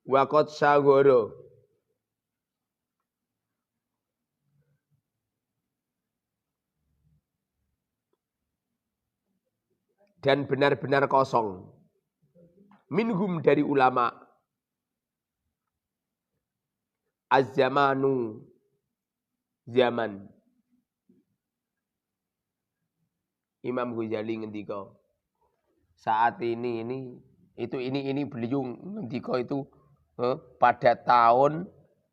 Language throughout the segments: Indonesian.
Wakot sagoro. Dan benar-benar kosong. Minhum dari ulama. Az-zamanu. Zaman. Imam Ghazali ngendika. Saat ini beliau ngendika itu pada tahun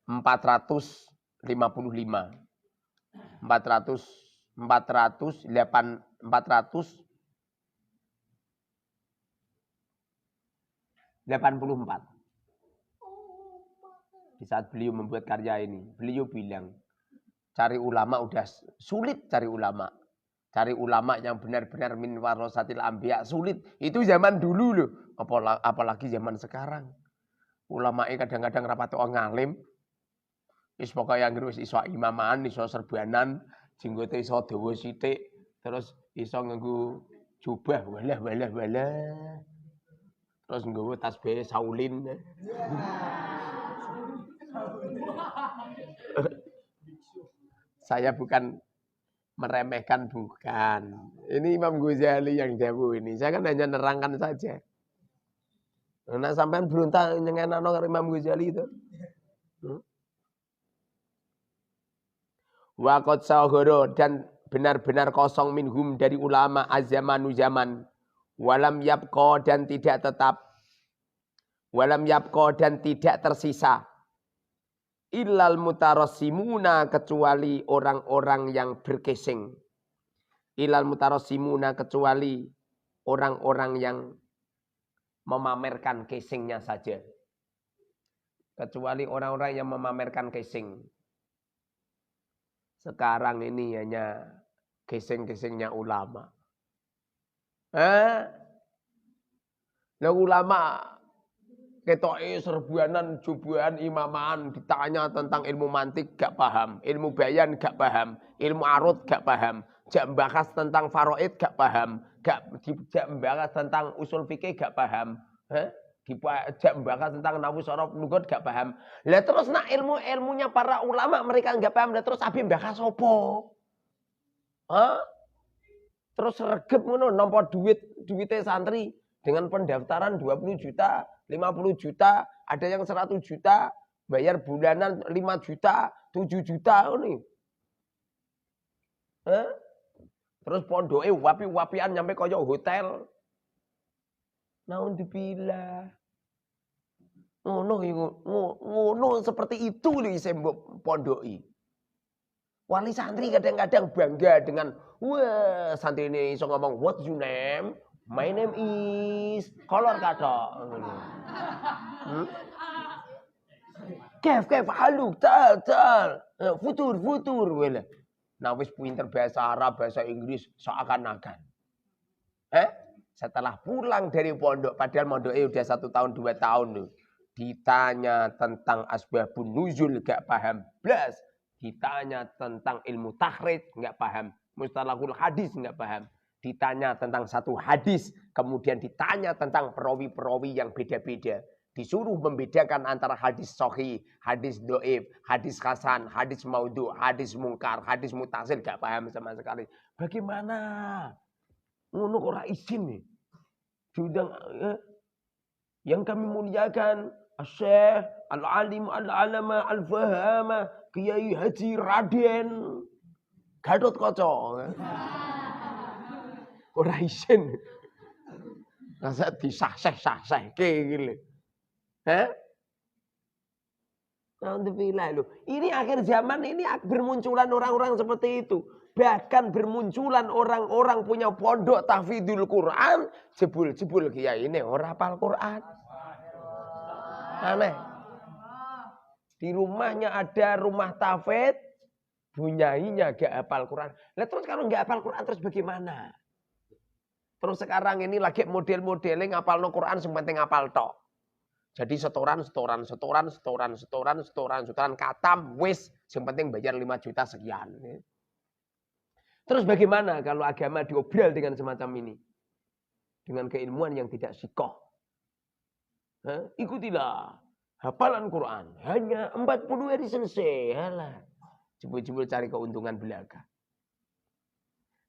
455. 484. Di saat beliau membuat karya ini, beliau bilang, cari ulama udah sulit cari ulama. Cari ulama yang benar-benar min warasatil anbiya sulit. Itu zaman dulu loh. Apalagi zaman sekarang. Ulamae kadang-kadang rapat orang ngalim. Wis pokoke yang wis iso imaman, iso serbanan, jenggote iso dawa sithik, terus iso nganggo jubah walah. Terus nggawa tasbih Saulin. Saya bukan meremehkan, bukan. Ini Imam Ghazali yang jauh ini. Saya kan hanya nerangkan saja. Nah, sampean berontak nyengenano karo Imam Ghazali itu. Waqad sahara dan benar-benar kosong minhum dari ulama az-zamanu zaman. Walam yabqa dan tidak tetap. Walam yabqa dan tidak tersisa. Illal mutarassimuna kecuali orang-orang yang berkesing. Illal mutarassimuna kecuali orang-orang yang memamerkan casingnya saja. Kecuali orang-orang yang memamerkan casing. Sekarang ini hanya casing-casingnya ulama. Nah, ulama ketoke serbuanan, jubuhan, imaman, ditanya tentang ilmu mantik gak paham, ilmu bayan gak paham, ilmu arut gak paham, jak membahas tentang faraid gak paham, jak membahas tentang usul fikih gak paham, jak membahas tentang nahwu sorof lugat gak paham. Lah terus nak ilmunya para ulama mereka gak paham, lah terus abi membahas opo? Terus regep ngono nampa duwite santri dengan pendaftaran 20 juta, 50 juta, ada yang 100 juta, bayar bulanan 5 juta, 7 juta ini. Terus pondoke wapi-wapian nyampe kaya hotel. Naudzubillah. Ngono seperti itu lho isih mbok pondoki. Wali santri kadang-kadang bangga dengan wah santri ini iso ngomong what's your name? My name is kolor katok. Kef haluk tal. Futur wala. Nah wis pinter bahasa Arab, bahasa Inggris seakan-akan. Setelah pulang dari pondok, padahal pondoknya udah 1 tahun 2 tahun loh. Ditanya tentang asbabun nuzul gak paham. Blas. Ditanya tentang ilmu takhrij nggak paham, mustalahul hadis nggak paham. Ditanya tentang satu hadis, kemudian ditanya tentang perawi-perawi yang beda-beda. Disuruh membedakan antara hadis sahih, hadis dhaif, hadis hasan, hadis maudhu, hadis mungkar, hadis mutasil nggak paham sama sekali. Bagaimana? Ngono ora izin nih. Diundang yang kami muliakan Syekh Al-Alim Al-Alama Al-Fahama Kiai Haji Raden Gatot Kaca. Ora isin. Masa disah-sah iki. Alhamdulillah loh. Ini akhir zaman ini bermunculan orang-orang seperti itu. Bahkan bermunculan orang-orang punya pondok tahfidzul Quran, jebul-jebul kiai ini ora hafal Quran. Aneh. Di rumahnya ada rumah tahfidz, bunyainya gak hafal Quran. Lah terus kalau gak hafal Quran terus bagaimana? Terus sekarang ini lagi model-modelnya ngapalno Quran sing penting hafal tok. Jadi setoran katam wis sing penting bayar 5 juta sekian. Terus bagaimana kalau agama diobral dengan semacam ini? Dengan keilmuan yang tidak sikoh. Ikutilah Hafalan Quran hanya 40 hari selesai. Halah. Jebul-jebul cari keuntungan belaka.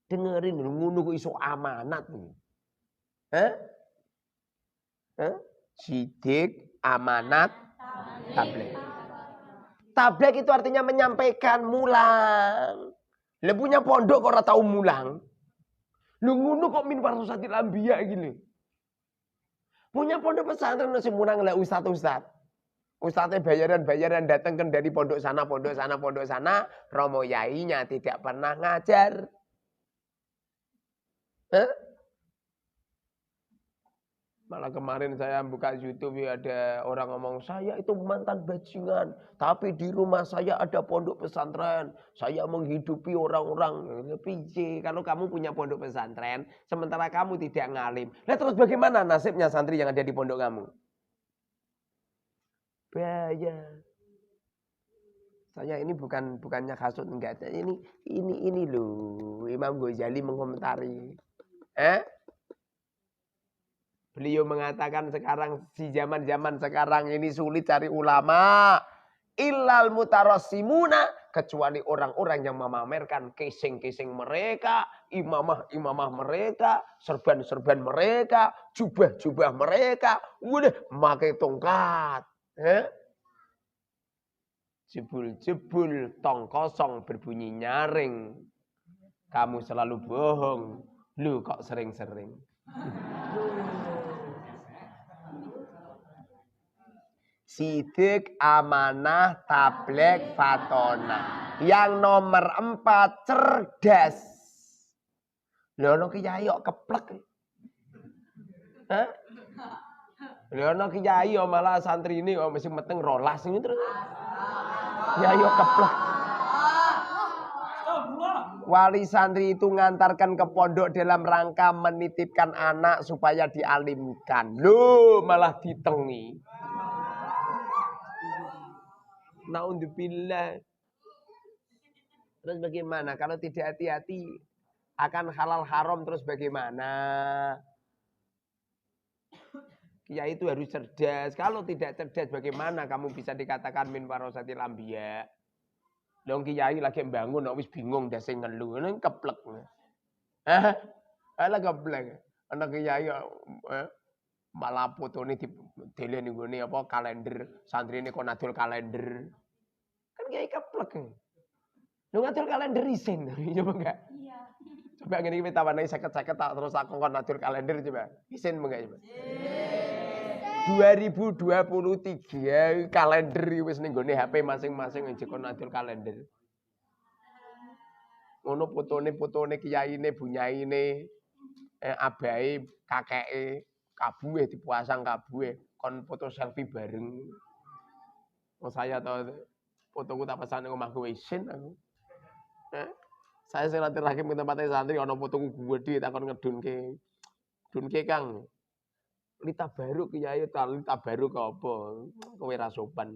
Dengerin ngono kok iso amanat nih. Sidik, amanat, tabligh. Tabligh itu artinya menyampaikan, mulang. Lah punya pondok kok ora tau mulang. Lu ngono kok min warasatil anbiya gini. Punya pondok pesantren masih mulang lah ustaz-ustaz. Ustaznya bayaran datangkan dari pondok sana, Romo yainya tidak pernah ngajar. Malah kemarin saya buka YouTube ada orang ngomong, saya itu mantan bajingan. Tapi di rumah saya ada pondok pesantren. Saya menghidupi orang-orang. Pije, kalau kamu punya pondok pesantren, sementara kamu tidak ngalim. Nah terus bagaimana nasibnya santri yang ada di pondok kamu? Bahaya. Saya ini bukannya hasut, enggak. Ini loh Imam Ghazali mengomentari. Beliau mengatakan sekarang di zaman sekarang ini sulit cari ulama. Illal mutarassimuna, kecuali orang-orang yang memamerkan casing-casing mereka, imamah mereka, serban mereka, jubah mereka, udah pakai tongkat. Jebul tong kosong berbunyi nyaring. Kamu selalu bohong. Lu kok sering-sering. Sidik, amanah, tabligh, fatona. Yang nomor 4, cerdas. Lono kiai kok keplek. Lono kiai malah santri ini kok mesti meteng rolas ini terus. Kiai kok keplek. Wali santri itu ngantarkan ke pondok dalam rangka menitipkan anak supaya dialimkan. Loh, malah ditengi. Naudzubillah. Terus bagaimana? Kalau tidak hati-hati akan halal haram terus bagaimana? Kiai itu harus cerdas. Kalau tidak cerdas bagaimana kamu bisa dikatakan min warasatil anbiya? Dong kiai lagi bangun wis bingung dah sing ngelu, nang keplek. Ala keplek. Anak kiai malah fotone didele ning gone apa kalender, santrine kok nadul kalender. Kan kiai keplek. Lu ngatur kalender isin, coba enggak? Iya. Coba ngene iki tawane 50-50 tak terus aku kon nadul kalender coba. Isin enggak coba? 2023 kalender wis ning gone HP masing-masing njekon nadul kalender. Ngono fotone kiyaine, bunyaine, abahe, kakeke, kabuhe dipasang kabuhe, kon foto selfie bareng. Oh saya tahu fotoku tak pasang ning omahku isin aku. Saya silaturahim ke tempatnya santri ana fotoku gede takon ngedunke. Dunke Kang. Lita baru kiai lita baru ke apa? Kowe ra sopan.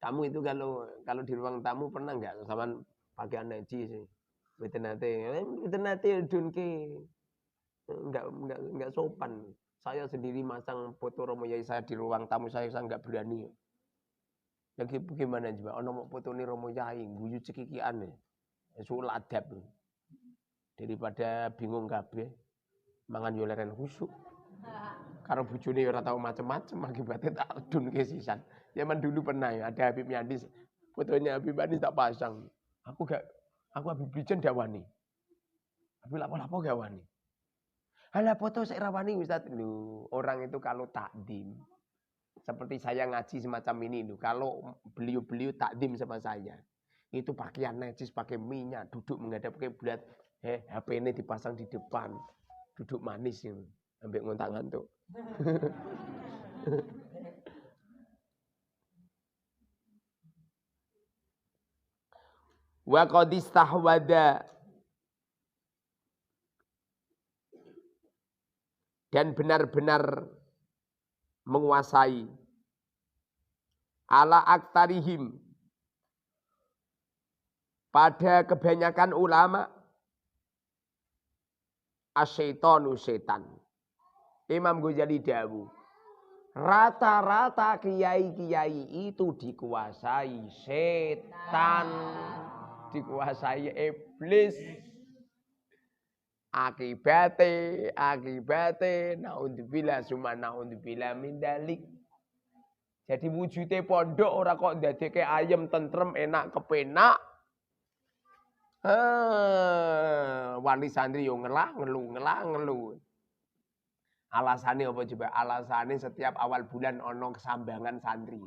Kamu itu kalau di ruang tamu pernah enggak sama pakaian neji sih? Mboten nate dunke. Enggak sopan. Saya sendiri masang foto Romo Yai saya di ruang tamu saya enggak berani. Lagi bagaimana coba? Ono mau foto ini Romo Yai guyu cekikian. Sul adab. Daripada bingung kabeh. Mangan yo leren khusuk. Karo bojone ora tau macem-macem akibatnya tak dunke sisan. Zaman dulu pernah ya ada Habib Yandis. Fotonya Habib Yandis tak pasang. Aku Habib Bijen gak wani. Habib lapo-lapo gak wani. Halah foto saya rawani Ustaz. Loh, orang itu kalau takdim seperti saya ngaji semacam ini loh. Kalau beliau takdim sama saya. Itu pakaian necis, pakai minyak, duduk menghadap kiblat. HP ini dipasang di depan. Duduk manis gitu. Ambil ngontak-ngantuk. Wa qad istahwada, dan benar-benar menguasai ala aktarihim, pada kebanyakan ulama, asyaitonu setan. Imam Ghazali dawuh, Rata-rata kiai-kiai itu dikuasai setan, dikuasai iblis. Akibate, naudzubillah summa naudzubillah min dalik. Jadi wujudnya pondok ora kok ndadeke ayem tentrem enak kepenak. Wali santri yo ngeluh. Alasannya apa coba? Alasannya setiap awal bulan ono kesambangan santri.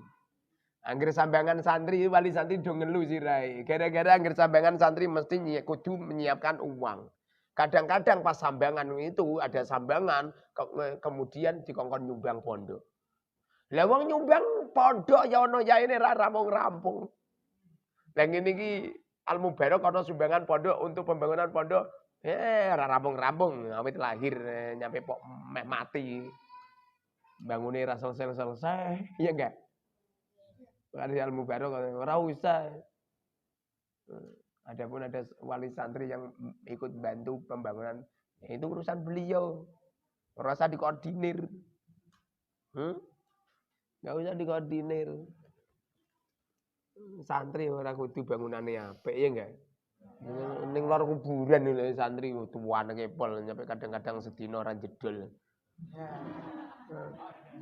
Angger sambangan santri, wali santri do ngeluh sirai. Gara-gara angger sambangan santri mesti kudu menyiapkan uang. Kadang-kadang pas sambangan itu ada sambangan, kemudian dikongkon nyumbang pondok. Lah wong nyumbang pondok ya ono yaene ra rampung-rampung. Lah ngene iki Al Mubarak ana sumbangan pondok untuk pembangunan pondok. Ra rampung-rampung, awit lahir nyampe pok meh mati. Bangune ra selesai, iya enggak? Wali Al Mubarak ora usah. Adapun ada wali santri yang ikut bantu pembangunan, ya itu urusan beliau. Ora usah dikoordinir. Enggak usah dikoordinir. Santri ora kudu bangunane apik ya enggak? Ning lor kuburan lho santri tuwane kepol nyampe kadang-kadang sedina ora jedol.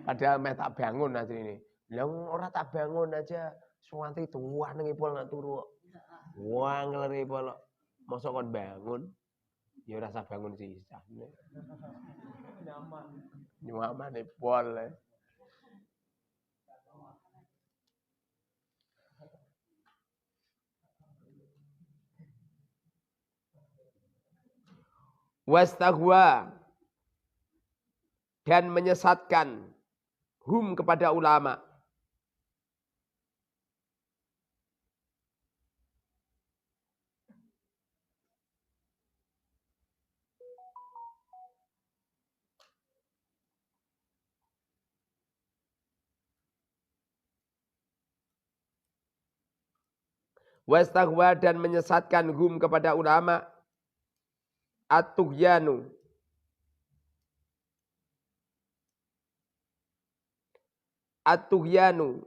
Padahal meh tak bangun asline. Lah ora tak bangun aja santri tuwane kepol nak turu. Wah, ngeleri polok. Mosok kon bangun. Ya ora usah bangun sisah. Nyaman pol. Wastaghwa dan menyesatkan hum kepada ulama. Wastaghwa dan menyesatkan hum kepada ulama. At-tughyanu. At-tughyanu.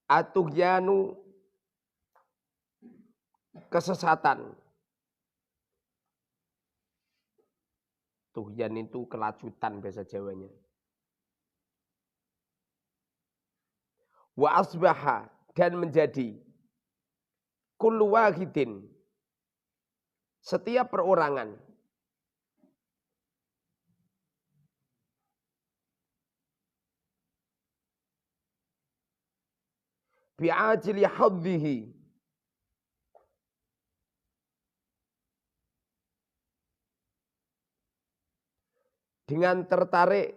At-tughyanu kesesatan. Tughyan itu kelacutan bahasa Jawanya. Wa asbaha dan menjadi kullu wahidin setiap perorangan bi'ajili hadhihi dengan tertarik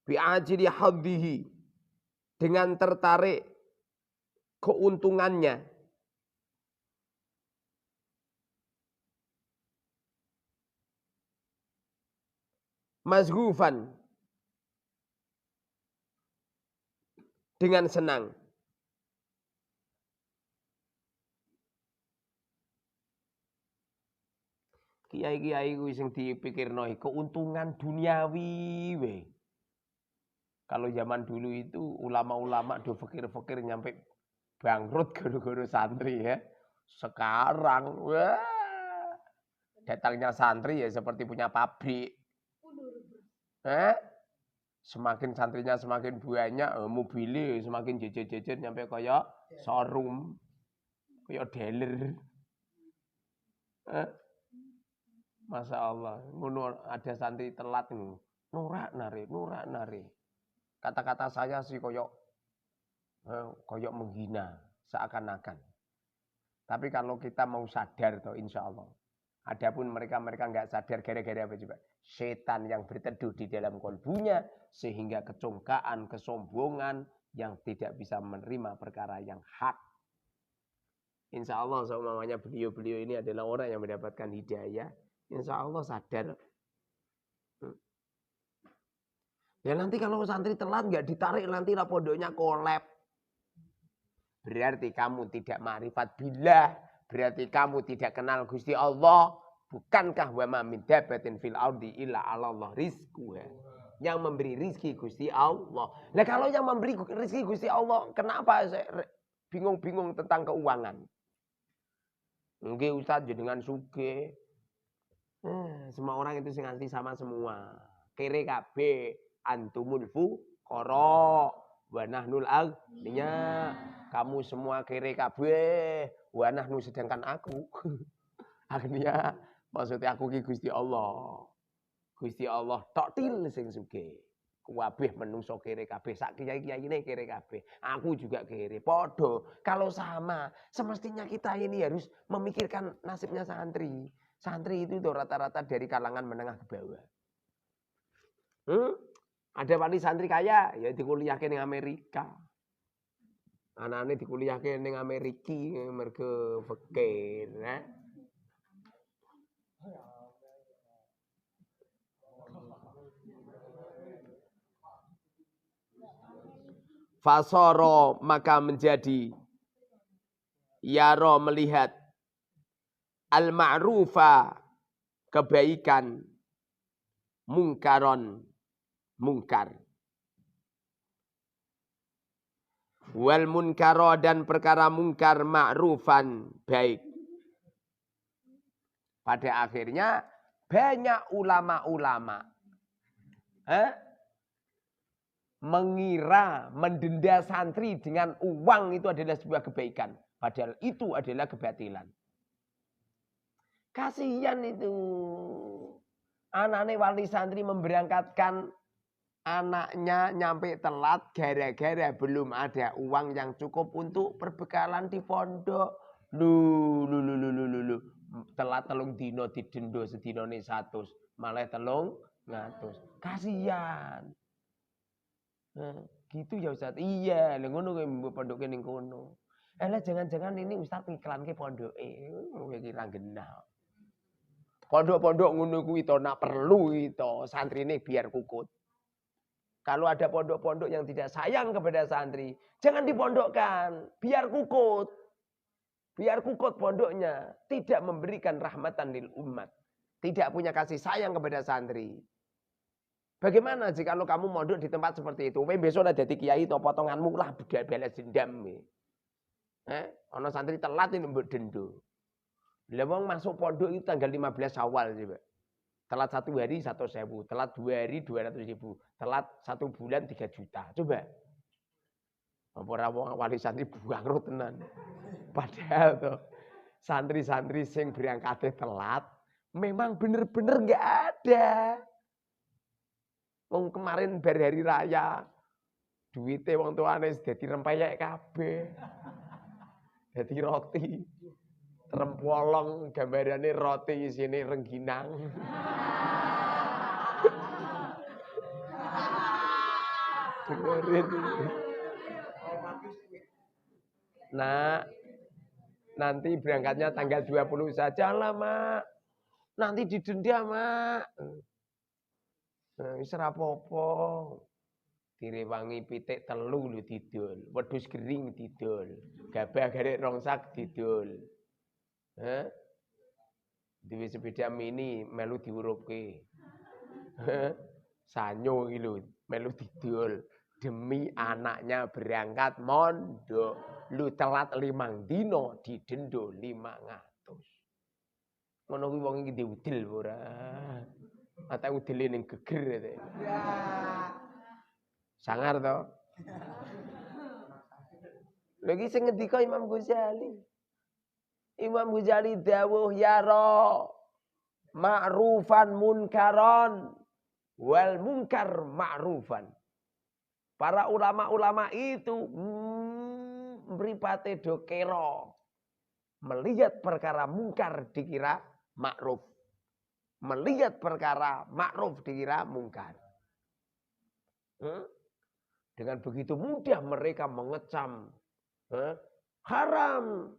bi'ajili hadhihi dengan tertarik keuntungannya mazhufan dengan senang. Kiai-kiai kuwi sing dipikirno keuntungan duniawi we. Kalau zaman dulu itu ulama-ulama do fikir-fikir nyampe bangkrut guru-guru santri ya. Sekarang wah datangnya santri ya seperti punya pabrik. Semakin santrinya semakin banyak, mobilnya semakin jejer-jejer nyampe kaya showroom. Kaya dealer. Masya Allah. Ngono ada santri telat nih. Nurak nari. Kata-kata saya sih koyok menghina seakan-akan. Tapi kalau kita mau sadar toh insya Allah. Adapun mereka nggak sadar gara-gara apa coba? Setan yang berteduh di dalam kolbunya sehingga kecongkaan, kesombongan yang tidak bisa menerima perkara yang hak. Insya Allah semuanya beliau-beliau ini adalah orang yang mendapatkan hidayah. Insya Allah sadar. Ya nanti kalau santri telat nggak ditarik nanti lah pondoknya kolab. Berarti kamu tidak ma'rifat billah. Berarti kamu tidak kenal Gusti Allah. Bukankah wa ma min dabbatin fil ardi illa 'ala Allah rizquha. Yang memberi rizki Gusti Allah. Nah kalau yang memberi rizki Gusti Allah, kenapa saya bingung-bingung tentang keuangan? Nggih Ustaz jenengan sugih. Semua orang itu sing nganti sama semua. Kere kabeh antumul fuqara wa nahnul aghniya. Kamu semua kere kabeh wa nahnu sedangkan aku. Aghniya maksudnya aku ki Gusti Allah. Gusti Allah tok til sing sugih. Kabeh menungso kere kabeh, sak kiai-kiyaine kere kabeh. Aku juga kere, podo. Kalau sama, semestinya kita ini harus memikirkan nasibnya santri. Santri itu tuh rata-rata dari kalangan menengah ke bawah. Ada wali santri kaya, ya dikuliahke ning Amerika. Anaknya dikuliahke ning Amerika, mergo fakir, nah. Fasoro maka menjadi yaro melihat al-ma'rufa kebaikan mungkaron mungkar wal munkaro dan perkara mungkar ma'rufan baik. Pada akhirnya banyak ulama-ulama mengira mendenda santri dengan uang itu adalah sebuah kebaikan. Padahal itu adalah kebatilan. Kasihan itu. Anaknya wali santri memberangkatkan anaknya nyampe telat gara-gara belum ada uang yang cukup untuk perbekalan di pondok. Lu. Telat telung dino didendo sedinone 100. Malah telung ngatus. Kasihan. Gitu ya Ustaz. Iya, lha ngono kowe pondoke ning kono. Lah jangan-jangan ini Ustaz iklanke pondoke. Kowe kira genah. Pondok-pondok ngono kuwi to nak perlu itu santrine biar kukut. Kalau ada pondok-pondok yang tidak sayang kepada santri, jangan dipondokkan, biar kukut. Biar kukut pondoknya, tidak memberikan rahmatan lil umat. Tidak punya kasih sayang kepada santri. Bagaimana jika kalau kamu mondok di tempat seperti itu? Besok ada jadi kiai atau potonganmu lah balas dendam. Ono santri telat ini mbok dendo. Lah wong masuk pondok itu tanggal 15 Syawal coba. Telat 1 hari 100.000, telat 2 hari 200.000, telat 1 bulan 3 juta. Coba. Apa ora wali santri bangkrut tenan. Padahal tuh santri-santri sing berangkate telat memang bener-bener enggak ada. Wong kemarin bar hari raya, duwite wong tuane dadi rempeyek kabeh. Dadi roti. Rempolong gambarane roti isine rengginang. Dengerin. Nah, nanti berangkatnya tanggal 20 saja lah, Mak. Nanti didenda, Mak. Wis ora apa-apa. Direwangi pitik telu lho didol, wedhus gering didol, gabah garek rongsak didol. Duwe sepeda mini melu diurupke. Sanyo iki lho melu didol demi anaknya berangkat mondok. Lu telat 5 dino didendo 500. Ngono kuwi wong iki diudil ora? Ate udile ning geger te. Sangar to. Lagi sing ngendika Imam Ghazali. Imam Ghazali dawuh yara ma'rufan munkaron wal munkar ma'rufan. Para ulama-ulama itu mripate do kira melihat perkara mungkar dikira ma'ruf. Melihat perkara ma'ruf dikira mungkar. Dengan begitu mudah mereka mengecam haram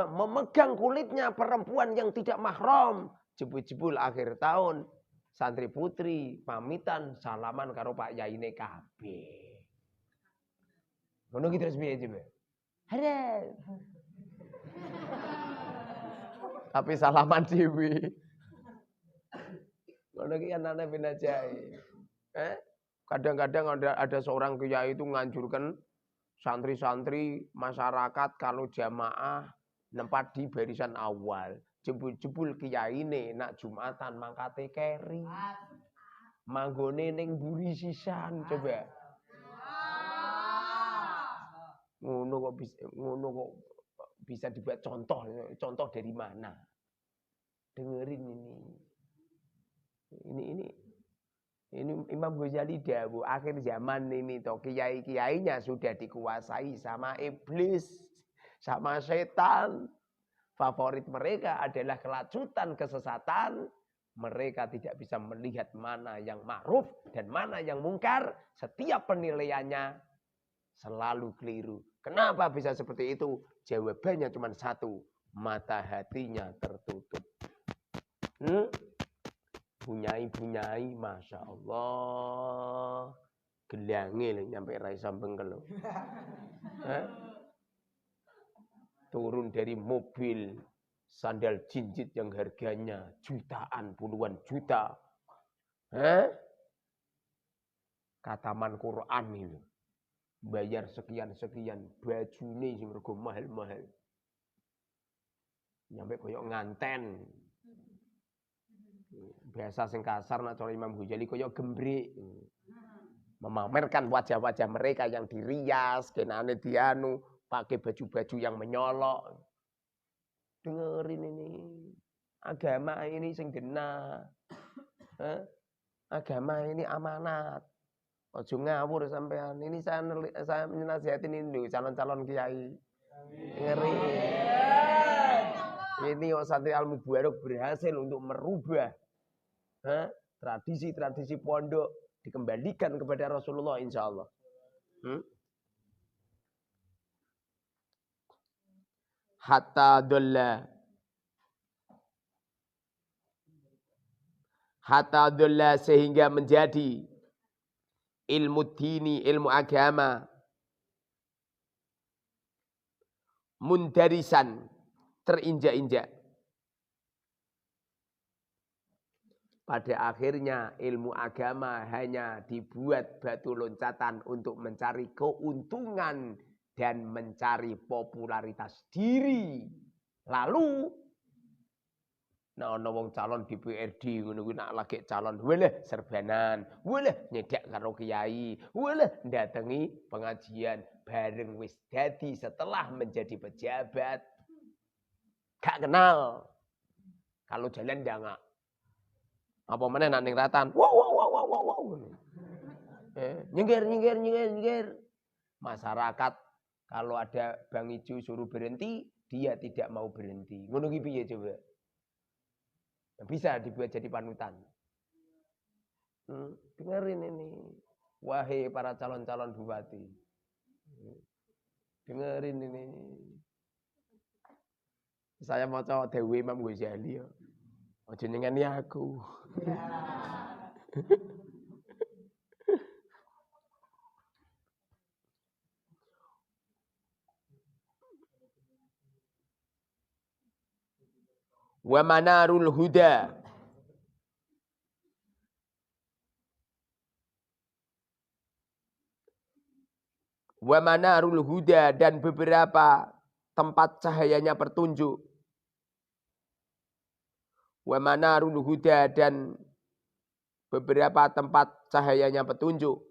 memegang kulitnya perempuan yang tidak mahram. Jebul-jebul akhir tahun santri putri pamitan salaman karo Pak Yaine kabeh. Ngono ki terus piye coba? Haram. Tapi salaman dhewe. Ngono ki kan ana binajai. Kadang-kadang ada seorang kiai itu nganjurkan santri-santri masyarakat kalau jamaah nempat di barisan awal. Jebul-jebul kiai ini nak Jumatan mangkate keri. Manggone ning mburi sisan coba. Ngono kok bisa dibuat contoh dari mana? Dengerin ini Imam Ghazali dawuh akhir zaman ini toh kiai-kiainya sudah dikuasai sama iblis, sama setan. Favorit mereka adalah kelacutan, kesesatan. Mereka tidak bisa melihat mana yang ma'ruf dan mana yang mungkar. Setiap penilaiannya selalu keliru. Kenapa bisa seperti itu? Jawabannya cuma satu. Mata hatinya tertutup. Bunyai, Masya Allah. Gelangil nyampe rai sambeng kalau. Turun dari mobil, sandal jinjit yang harganya jutaan, puluhan juta. Kataman Quran itu. Bayar sekian-sekian, baju ini sing rego mahal-mahal. Nyampe koyok nganten. Biasa sing kasar nak cara Imam Ghazali koyok gembrek. Memamerkan wajah-wajah mereka yang dirias, kenane dianu, pakai baju-baju yang menyolok. Dengerin ini. Agama ini sing genah. Agama ini amanat. Ojo ngawur sampean. Ini saya menasihatin ini calon-calon kiai. Ngeri. Ini Santri Al-Mubarak berhasil untuk merubah tradisi-tradisi pondok dikembalikan kepada Rasulullah insyaallah. Hatta dolla sehingga menjadi ilmu dini, ilmu agama mundarisan, terinjak-injak. Pada akhirnya ilmu agama hanya dibuat batu loncatan untuk mencari keuntungan dan mencari popularitas diri. Lalu wong calon DPRD ngono kuwi nak lagi calon walah serbanan, walah nyedak karo kiai, walah ndatangi pengajian bareng wis dadi setelah menjadi pejabat. Gak kenal. Kalau jalan ndangak. Apa meneh nak ning ratan. Wow. Nyengir. Masyarakat kalau ada Bang Ijo suruh berhenti, dia tidak mau berhenti. Ngono ki piye coba? Bisa dibuat jadi panutan. Dengerin ini. Wahai para calon-calon bupati. Dengerin ini. Saya mau coba Dewi Imam Ghazali. Ojo nyengeni aku. Wa manarul huda. Wa manarul huda dan beberapa tempat cahayanya petunjuk. Wa manarul huda dan beberapa tempat cahayanya petunjuk.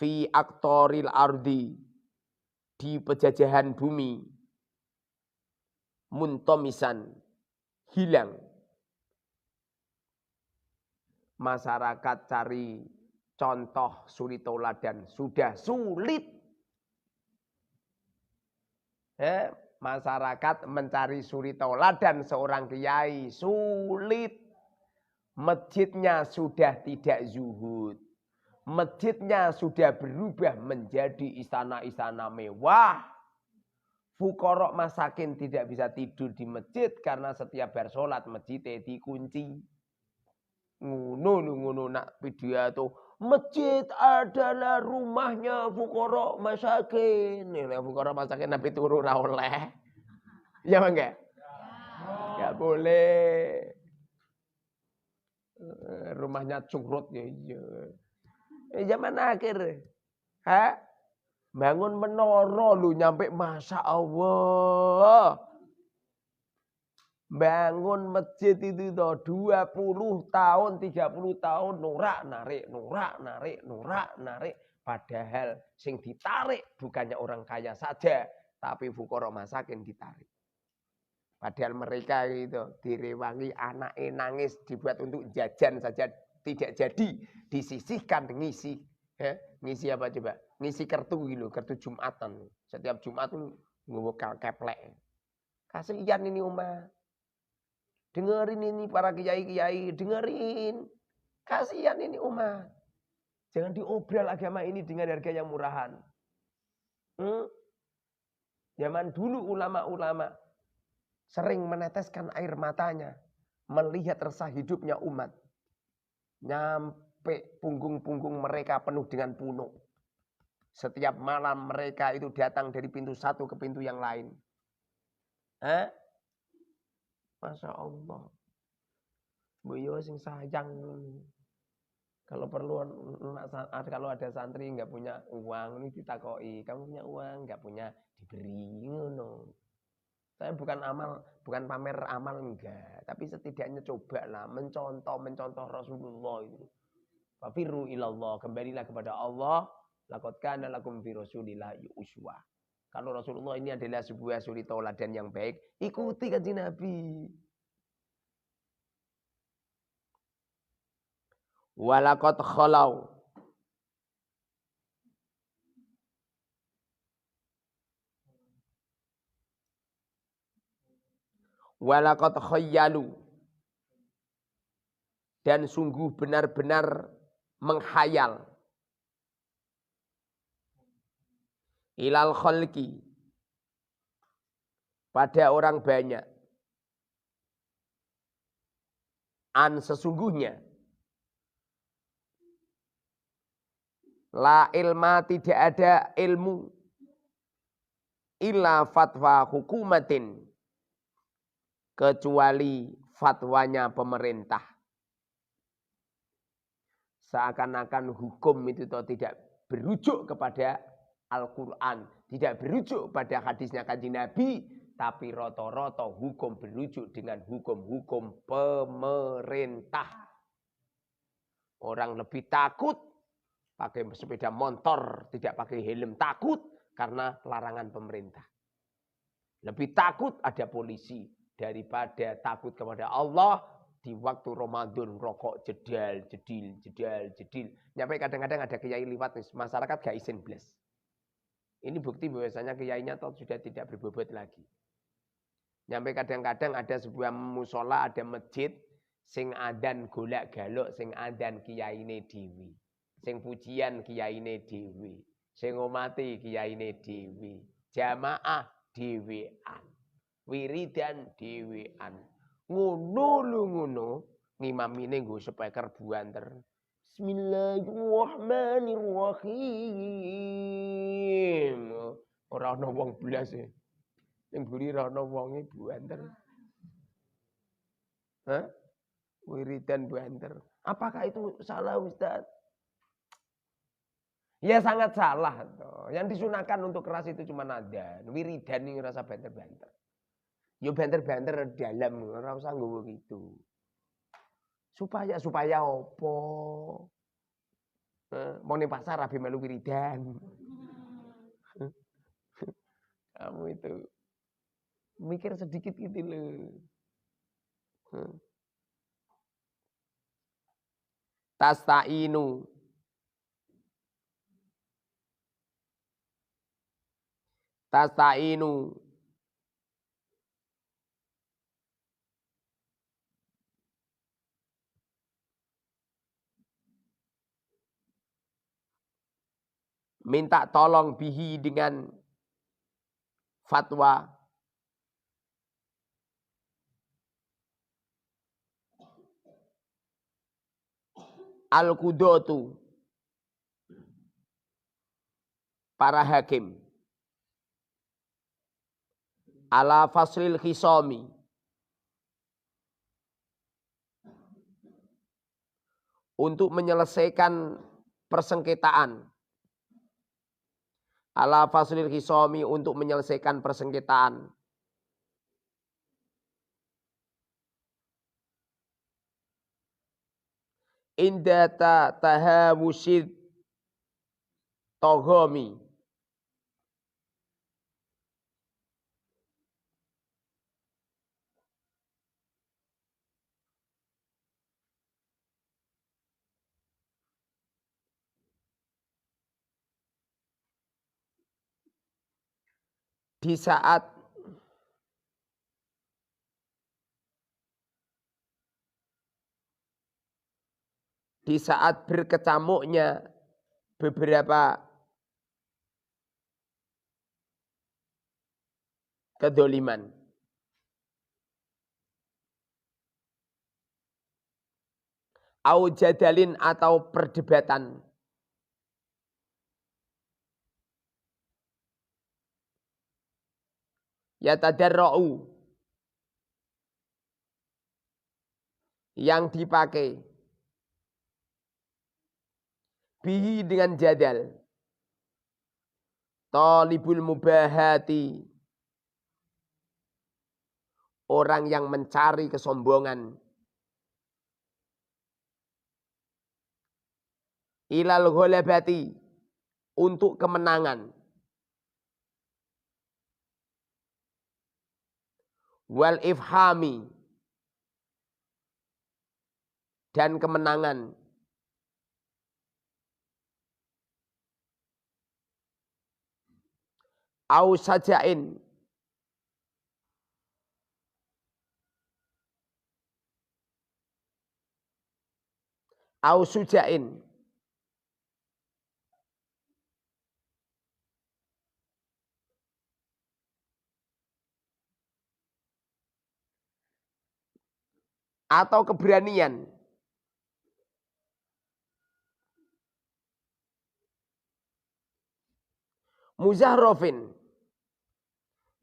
Fi aktoril ardi. Di pejajahan bumi. muntomisan, hilang. Masyarakat cari contoh suri tauladan sudah sulit. Masyarakat mencari suri tauladan seorang kiai sulit. Masjidnya sudah tidak zuhud. Masjidnya sudah berubah menjadi istana-istana mewah. Fuqara masakin tidak bisa tidur di masjid karena setiap bersolat masjidnya dikunci. Ngono nak pidato. Masjid adalah rumahnya fuqara masakin. Nek fuqara masakin nabi turu ra oleh. Ya enggak? Enggak boleh. Rumahnya curut ya iya. Zaman akhir. Bangun menara lu nyampe Masya Allah. Bangun masjid itu toh 20 tahun, 30 tahun nurak narik. Padahal sing ditarik bukannya orang kaya saja, tapi fuqara masakin ditarik. Padahal mereka itu direwangi, anaknya nangis, dibuat untuk jajan saja tidak jadi, disisihkan ngisi. Ngisi apa coba? Ngisi kartu gitu, kartu Jumatan. Setiap Jumat itu nggawa keplek. Kasihan ini umat. Dengerin ini para kiai-kiai, dengerin. Kasihan ini umat. Jangan diobral agama ini dengan harga yang murahan. Zaman dulu ulama-ulama sering meneteskan air matanya. Melihat resah hidupnya umat. Nyampe punggung-punggung mereka penuh dengan punuk. Setiap malam mereka itu datang dari pintu satu ke pintu yang lain. Masya Allah. Boyo sing sayang. Kalau perlu, kalau ada santri nggak punya uang, ini ditakoi. Kamu punya uang, nggak punya, diberi. No. Saya bukan pamer amal enggak. Tapi setidaknya cobalah mencontoh Rasulullah itu. Fafiru ilallah, kembalilah kepada Allah. Laqad kana lakum fi Rasulillahi uswah. Kalau Rasulullah ini adalah sebuah suri tauladan yang baik, ikuti kanjeng Nabi. Walaqad khalau. Walaqad khayyalu. Dan sungguh benar-benar menghayal. Ilal khalqi. Pada orang banyak. An sesungguhnya. La ilma tidak ada ilmu. Illa fatwa hukumatin. Kecuali fatwanya pemerintah. Seakan-akan hukum itu tidak berujuk kepada Al-Quran. Tidak berujuk pada hadisnya kanjeng Nabi. Tapi rata-rata hukum berujuk dengan hukum-hukum pemerintah. Orang lebih takut pakai sepeda motor, tidak pakai helm. Takut karena larangan pemerintah. Lebih takut ada polisi daripada takut kepada Allah. Di waktu Ramadan rokok jedil. Nyampe kadang-kadang ada kiai liwat, masyarakat gak isin blas. Ini bukti bahwasanya kiainya sudah tidak berbobot lagi. Nyampe kadang-kadang ada sebuah musola, ada masjid, sing adan golak galuk, sing adan kiyaine dewi. Sing pujian kiyaine dewi. Sing ngomati kiyaine dewi. Jamaah dewean. Wiridan dewean. Ngono ngimamine nggo speaker buanter. Bismillahirrahmanirrahim. Ora ana wong blas e. Ning buri ora ana wonge buanter. Wiridan buanter. Apakah itu salah Ustaz? Ya sangat salah. Yang disunahkan untuk keras itu cuma nada. Wiridan ini rasa banter-banter. Yo banter-banter dalam, ora usah nggowo gitu. Supaya opo? Mau ning pasar rabi melu wiridan. Kamu itu. Mikir sedikit gitu loh. Tasta'inu. Tasta'inu. Minta tolong bihi dengan fatwa. Al-Qudotu. Para hakim. Ala faslil khisomi. Untuk menyelesaikan persengketaan. Ala faslil khisomi untuk menyelesaikan persengketaan. Indata tahawusid togomi. Di saat berkecamuknya beberapa kedoliman. Au jadalin atau perdebatan. Yatadarra'u. Yang dipakai. Bihi dengan jadal. Talibul mubahati. Orang yang mencari kesombongan. Ilal ghalabati. Untuk kemenangan. Wal ifhami. Dan kemenangan. Au sajain. Au sujain. Atau keberanian. Muzahrofin.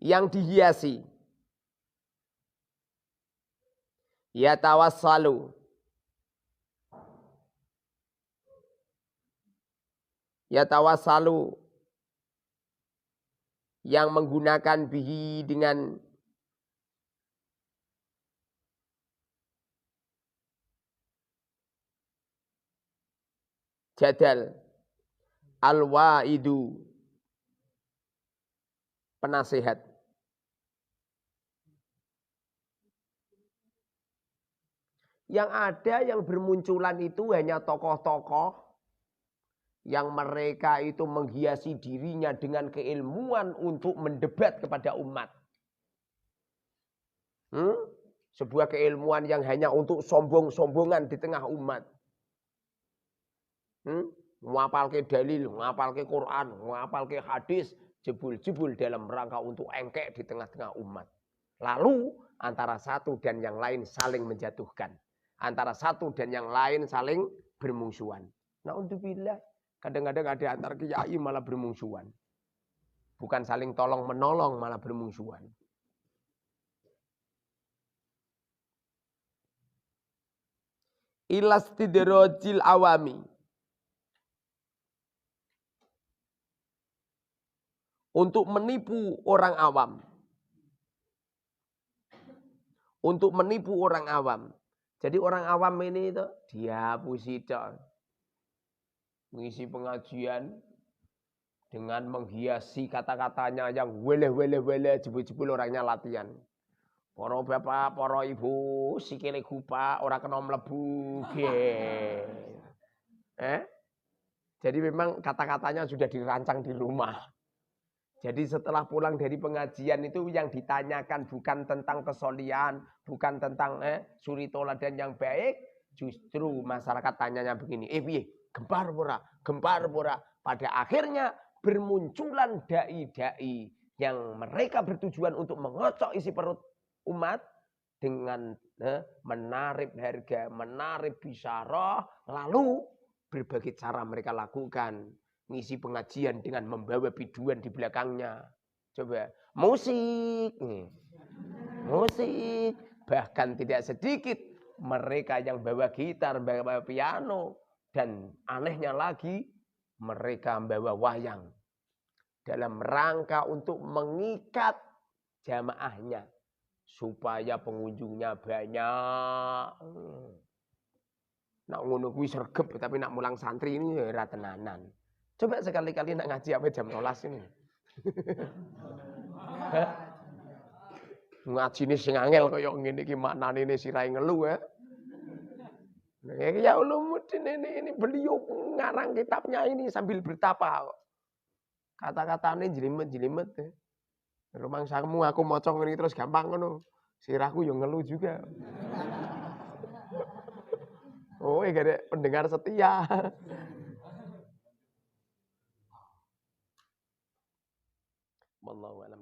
Yang dihiasi. Yatawassalu. Yatawassalu. Yang menggunakan bihi dengan jadal. Al-waidu. Penasehat. Yang ada yang bermunculan itu hanya tokoh-tokoh yang mereka itu menghiasi dirinya dengan keilmuan untuk mendebat kepada umat. Sebuah keilmuan yang hanya untuk sombong-sombongan di tengah umat. Ngapalke dalil, ngapalke Quran, ngapalke hadis, jebul-jebul dalam rangka untuk engkek di tengah-tengah umat. Lalu antara satu dan yang lain saling menjatuhkan. Antara satu dan yang lain saling bermusuhan. Naudzubillah, kadang-kadang ada antar kiai malah bermusuhan. Bukan saling tolong menolong, malah bermusuhan. Ilastidrajil awami. Untuk menipu orang awam. Untuk menipu orang awam. Jadi orang awam ini itu dihapusi dong. Mengisi pengajian. dengan menghiasi kata-katanya yang wele jebul-jebul orangnya latihan. Para bapak, para ibu, sikile gupak ora kena mlebu. Jadi memang kata-katanya sudah dirancang di rumah. Jadi setelah pulang dari pengajian itu yang ditanyakan bukan tentang kesolian, bukan tentang suri toladan yang baik, justru masyarakat tanyanya begini, piye, gempar pura. Pada akhirnya bermunculan dai-dai yang mereka bertujuan untuk mengocok isi perut umat dengan menarik harga, menarik bisyarah, lalu berbagai cara mereka lakukan. Ngisi pengajian dengan membawa biduan di belakangnya. Coba, musik. Bahkan tidak sedikit mereka yang bawa gitar, bawa piano. Dan anehnya lagi, mereka membawa wayang. Dalam rangka untuk mengikat jamaahnya. Supaya pengunjungnya banyak. Nak ngono kuwi sregep, tapi nak mulang santri ini ora tenanan. Coba sekali-kali nak ngaji apa jam 12 ini. Ngaji ini sing angel kaya ngene iki maknane sirahe ngelu ya. Ya Ulumuddin ini beliau ngarang kitabnya ini sambil bertapa. Kata-katane jelimet-jelimet ya. Rumangsamu aku maca ngene terus gampang ngono. Sirahku yo ngelu juga. Oh, gak ada pendengar setia. Wallahu a'lam.